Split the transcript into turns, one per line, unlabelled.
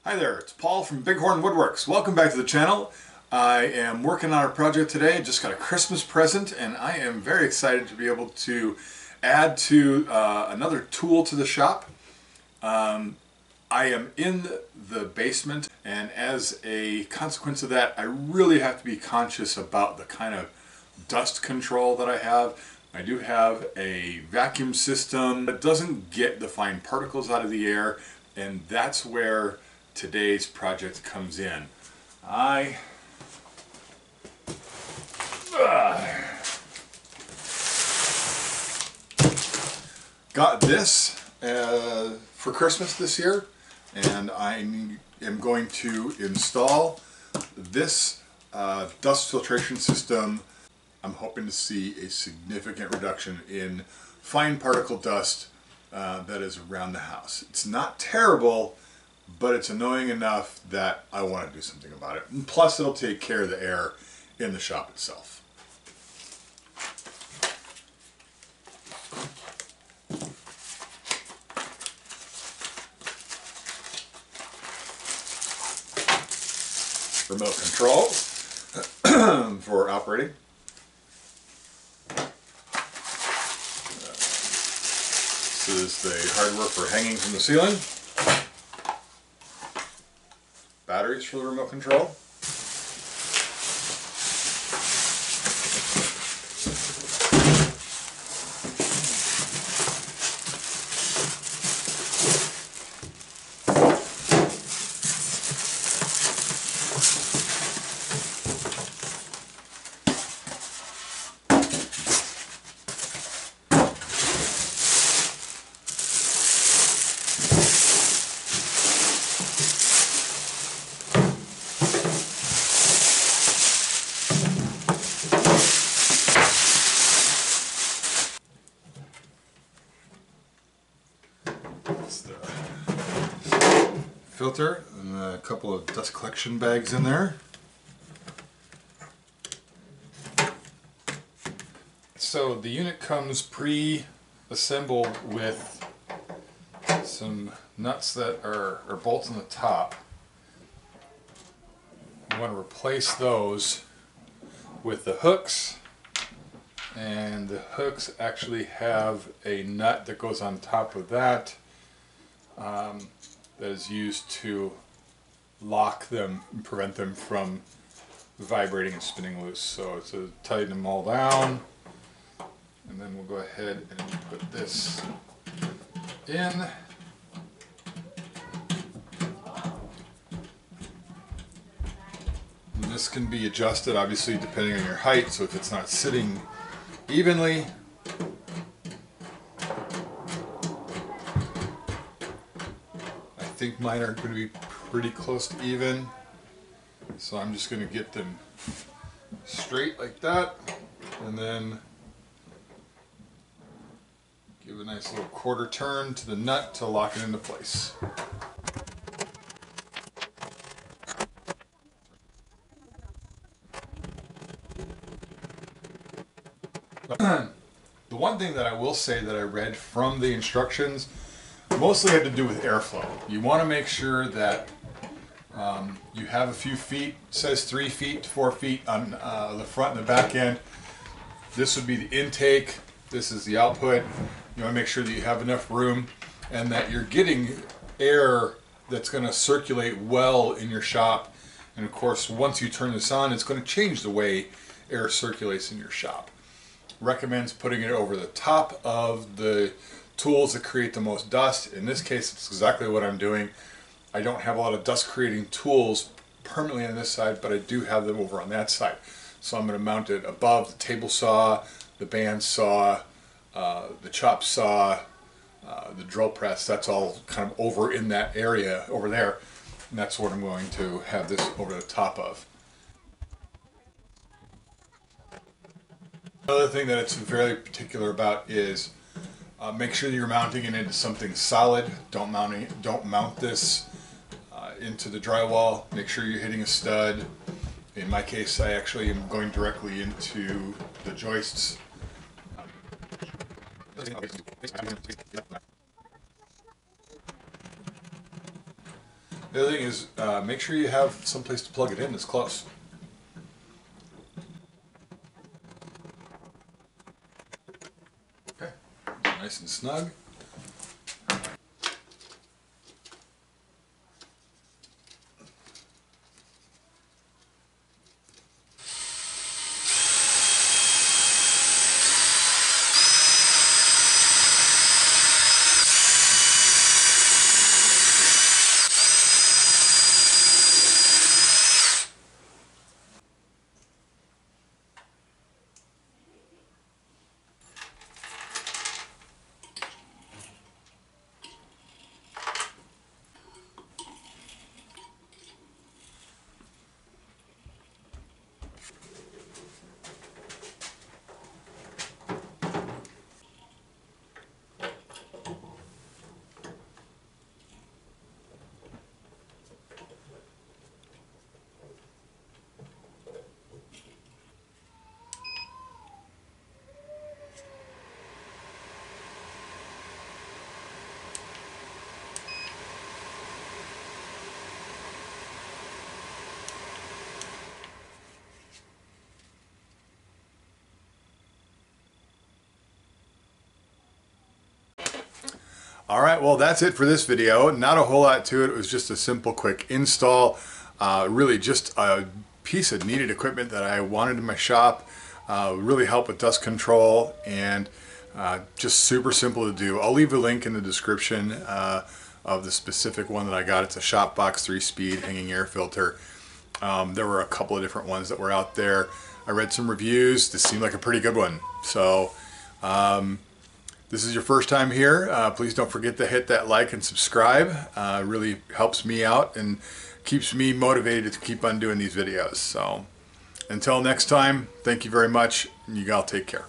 Hi there, it's Paul from Bighorn Woodworks. Welcome back to the channel. I am working on a project today. Just got a Christmas present and I am very excited to be able to add to another tool to the shop. I am in the basement, and as a consequence of that I really have to be conscious about the kind of dust control that I have. I do have a vacuum system that doesn't get the fine particles out of the air, and that's where today's project comes in. I got this for Christmas this year, and I am going to install this dust filtration system. I'm hoping to see a significant reduction in fine particle dust that is around the house. It's not terrible, but it's annoying enough that I want to do something about it. And plus, it'll take care of the air in the shop itself. Remote control for operating. This is the hardware for hanging from the ceiling. Batteries for the remote control. The filter and a couple of dust collection bags in there. So the unit comes pre-assembled with some nuts that are bolts on the top. You want to replace those with the hooks, and the hooks actually have a nut that goes on top of that. That is used to lock them and prevent them from vibrating and spinning loose. So it's to tighten them all down, and then we'll go ahead and put this in. And this can be adjusted obviously depending on your height, so if it's not sitting evenly, I think mine are going to be pretty close to even, so I'm just going to get them straight like that, and then give a nice little quarter turn to the nut to lock it into place. The one thing that I will say that I read from the instructions mostly had to do with airflow. You want to make sure that you have a few feet, it says 3 feet to 4 feet on the front and the back end. This would be the intake, this is the output. You want to make sure that you have enough room and that you're getting air that's going to circulate well in your shop. And of course, once you turn this on, it's going to change the way air circulates in your shop. Recommends putting it over the top of the tools that create the most dust. In this case, it's exactly what I'm doing. I don't have a lot of dust creating tools permanently on this side, but I do have them over on that side. So I'm going to mount it above the table saw, the band saw, the chop saw, the drill press. That's all kind of over in that area over there, and that's what I'm going to have this over the top of. Another thing that it's very particular about is make sure that you're mounting it into something solid. Don't mount this into the drywall. Make sure you're hitting a stud. In my case, I actually am going directly into the joists. The other thing is make sure you have some place to plug it in that's close. Okay, nice and snug. All right, well, that's it for this video. Not a whole lot to it. It was just a simple, quick install. Really just a piece of needed equipment that I wanted in my shop. Really help with dust control, and just super simple to do. I'll leave a link in the description of the specific one that I got. It's a Shopbox 3-speed hanging air filter. There were a couple of different ones that were out there. I read some reviews. This seemed like a pretty good one. So this is your first time here, please don't forget to hit that like and subscribe. Really helps me out and keeps me motivated to keep on doing these videos. So until next time, thank you very much. You all take care.